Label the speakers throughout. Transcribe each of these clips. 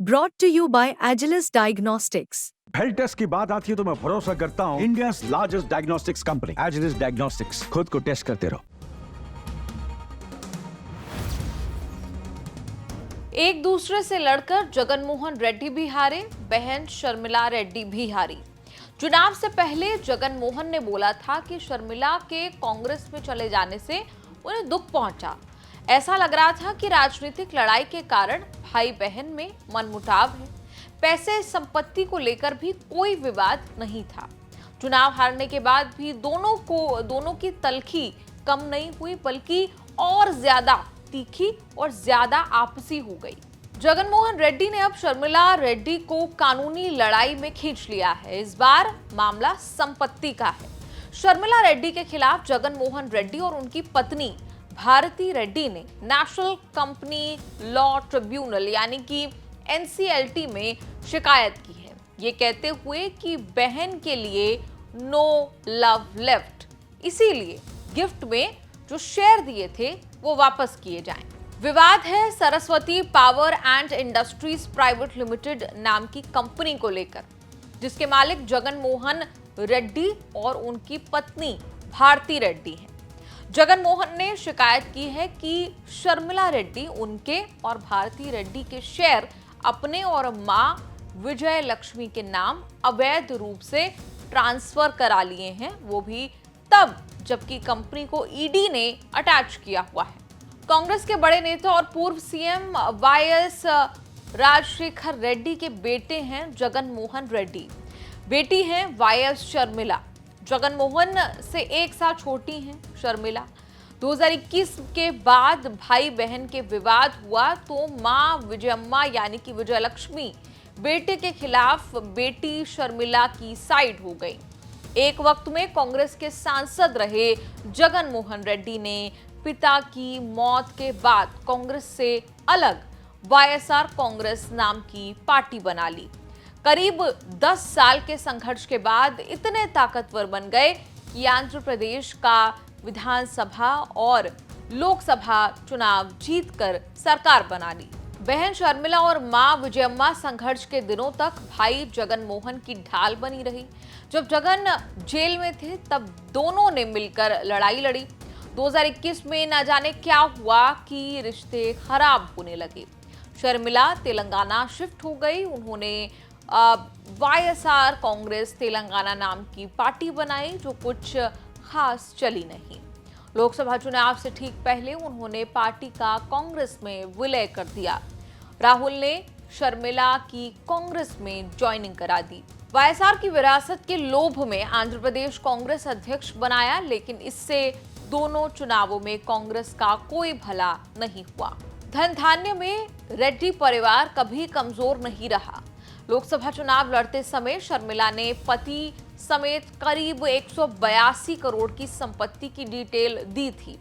Speaker 1: Brought to you by Agilus Diagnostics.
Speaker 2: Health test की बात आती है तो मैं भरोसा करता हूँ India's largest diagnostics company Agilus diagnostics. खुद को टेस्ट करते रहो।
Speaker 3: एक दूसरे से लड़कर जगनमोहन रेड्डी भी हारे, बहन शर्मिला रेड्डी भी हारी। चुनाव से पहले जगनमोहन ने बोला था कि शर्मिला के कांग्रेस में चले जाने से उन्हें दुख पहुंचा। ऐसा लग रहा था कि राजनीतिक लड़ाई के कारण भाई बहन में मनमुटाव है। पैसे संपत्ति को लेकर भी कोई विवाद नहीं था। चुनाव हारने के बाद भी दोनों की तलखी कम नहीं हुई, बल्कि और ज्यादा तीखी और ज्यादा आपसी हो गई। जगनमोहन रेड्डी ने अब शर्मिला रेड्डी को कानूनी लड़ाई में खींच लिया है। इस बार मामला संपत्ति का है। शर्मिला रेड्डी के खिलाफ जगनमोहन रेड्डी और उनकी पत्नी भारती रेड्डी ने नेशनल कंपनी लॉ ट्रिब्यूनल यानी कि एनसीएलटी में शिकायत की है, ये कहते हुए कि बहन के लिए नो लव लेफ्ट, इसीलिए गिफ्ट में जो शेयर दिए थे वो वापस किए जाएं। विवाद है Saraswati power and industries private limited नाम की कंपनी को लेकर, जिसके मालिक जगनमोहन रेड्डी और उनकी पत्नी भारती रेड्डी हैं। जगनमोहन ने शिकायत की है कि शर्मिला रेड्डी उनके और भारती रेड्डी के शेयर अपने और मां विजय लक्ष्मी के नाम अवैध रूप से ट्रांसफर करा लिए हैं, वो भी तब जबकि कंपनी को ईडी ने अटैच किया हुआ है। कांग्रेस के बड़े नेता और पूर्व सीएम वाईएस राजशेखर रेड्डी के बेटे हैं जगनमोहन रेड्डी, बेटी हैं वाईएस शर्मिला। जगनमोहन से 1 साल छोटी हैं शर्मिला। 2021 के बाद भाई बहन के विवाद हुआ तो मां विजयम्मा यानी कि विजयलक्ष्मी बेटे के खिलाफ बेटी शर्मिला की साइड हो गई। एक वक्त में कांग्रेस के सांसद रहे जगनमोहन रेड्डी ने पिता की मौत के बाद कांग्रेस से अलग वाईएसआर कांग्रेस नाम की पार्टी बना ली। करीब 10 साल के संघर्ष के बाद इतने ताकतवर बन गए कि आंध्र प्रदेश का विधानसभा और लोकसभा चुनाव जीतकर सरकार बना ली। बहन शर्मिला और मां विजयम्मा संघर्ष के दिनों तक भाई जगनमोहन की ढाल बनी रही। जब जगन जेल में थे तब दोनों ने मिलकर लड़ाई लड़ी। 2021 में न जाने क्या हुआ कि रिश्ते खराब होने लगे। शर्मिला तेलंगाना शिफ्ट हो गई। उन्होंने वाईएसआर कांग्रेस तेलंगाना नाम की पार्टी बनाई, जो कुछ खास चली नहीं। लोकसभा चुनाव से ठीक पहले उन्होंने पार्टी का कांग्रेस में विलय कर दिया। राहुल ने शर्मिला की कांग्रेस में ज्वाइनिंग करा दी। वाईएसआर की विरासत के लोभ में आंध्र प्रदेश कांग्रेस अध्यक्ष बनाया, लेकिन इससे दोनों चुनावों में कांग्रेस का कोई भला नहीं हुआ। धन धान्य में रेड्डी परिवार कभी कमजोर नहीं रहा। लोकसभा चुनाव लड़ते समय शर्मिला ने पति समेत करीब 182 करोड़ की संपत्ति की डिटेल दी थी।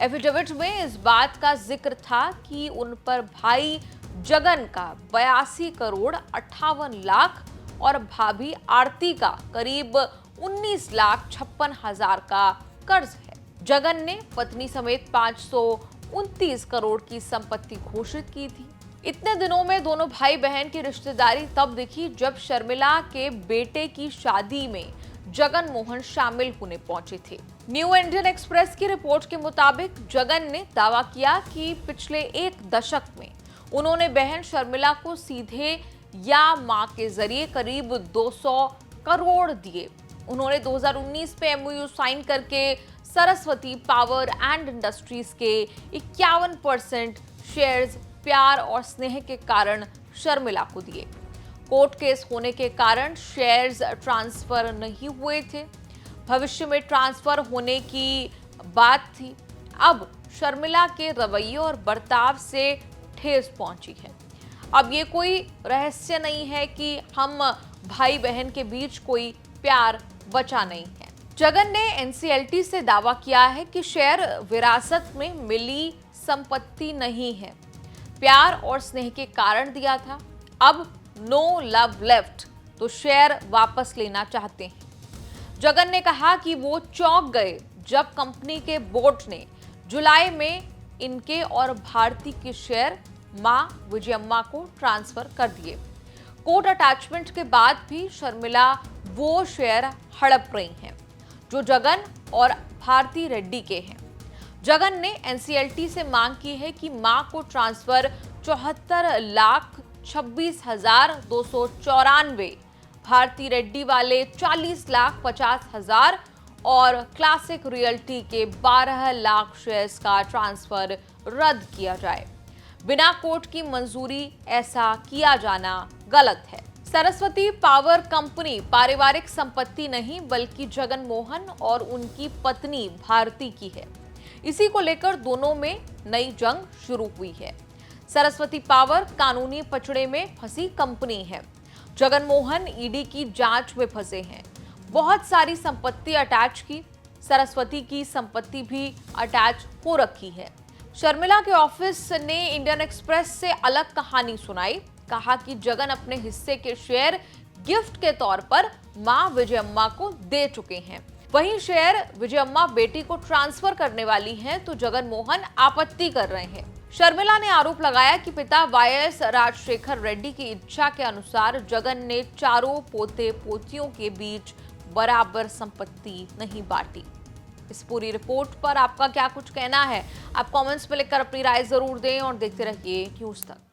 Speaker 3: एफिडेविट में इस बात का जिक्र था कि उन पर भाई जगन का 82 करोड़ 58 लाख और भाभी आरती का करीब 19 लाख 56 हजार का कर्ज है। जगन ने पत्नी समेत 529 करोड़ की संपत्ति घोषित की थी। इतने दिनों में दोनों भाई बहन की रिश्तेदारी तब दिखी जब शर्मिला के बेटे की शादी में जगनमोहन शामिल होने पहुंचे थे। न्यू इंडियन एक्सप्रेस की रिपोर्ट के मुताबिक जगन ने दावा किया कि पिछले 1 दशक में उन्होंने बहन शर्मिला को सीधे या मां के जरिए करीब 200 करोड़ दिए। उन्होंने 2019 में एमओयू साइन करके सरस्वती पावर एंड इंडस्ट्रीज के 51% शेयर्स प्यार और स्नेह के कारण शर्मिला को दिए। कोर्ट केस होने के कारण शेयर्स ट्रांसफर नहीं हुए थे। भविष्य में ट्रांसफर होने की बात थी। अब शर्मिला के रवैये और बर्ताव से ठेस पहुंची है। अब ये कोई रहस्य नहीं है कि हम भाई बहन के बीच कोई प्यार बचा नहीं है। जगन ने एनसीएलटी से दावा किया है कि शेयर विरासत में मिली संपत्ति नहीं है, प्यार और स्नेह के कारण दिया था। अब नो लव लेफ्ट, तो शेयर वापस लेना चाहते हैं। जगन ने कहा कि वो चौंक गए जब कंपनी के बोर्ड ने जुलाई में इनके और भारती के शेयर मां विजयम्मा को ट्रांसफर कर दिए। कोर्ट अटैचमेंट के बाद भी शर्मिला वो शेयर हड़प रही हैं जो जगन और भारती रेड्डी के हैं। जगन ने एनसीएलटी से मांग की है कि मां को ट्रांसफर 74,26,294, भारती रेड्डी वाले 40,50,000 और क्लासिक रियल्टी के 12 लाख शेयर्स का ट्रांसफर रद्द किया जाए। बिना कोर्ट की मंजूरी ऐसा किया जाना गलत है। सरस्वती पावर कंपनी पारिवारिक संपत्ति नहीं बल्कि जगन मोहन और उनकी पत्नी भारती की है। इसी को लेकर दोनों में नई जंग शुरू हुई है। सरस्वती पावर कानूनी पचड़े में फंसी कंपनी है। जगन मोहन ईडी की जांच में फंसे हैं। बहुत सारी संपत्ति अटैच की, सरस्वती की संपत्ति भी अटैच हो रखी है। शर्मिला के ऑफिस ने इंडियन एक्सप्रेस से अलग कहानी सुनाई। कहा कि जगन अपने हिस्से के शेयर गिफ्ट के तौर पर मां विजयम्मा को दे चुके हैं। वहीं शेयर विजयम्मा बेटी को ट्रांसफर करने वाली हैं तो जगन मोहन आपत्ति कर रहे हैं। शर्मिला ने आरोप लगाया कि पिता वाईएस राजशेखर रेड्डी की इच्छा के अनुसार जगन ने चारों पोते पोतियों के बीच बराबर संपत्ति नहीं बांटी। इस पूरी रिपोर्ट पर आपका क्या कुछ कहना है? आप कमेंट्स में लिखकर अपनी राय जरूर दें और देखते रहिए न्यूज़ तक।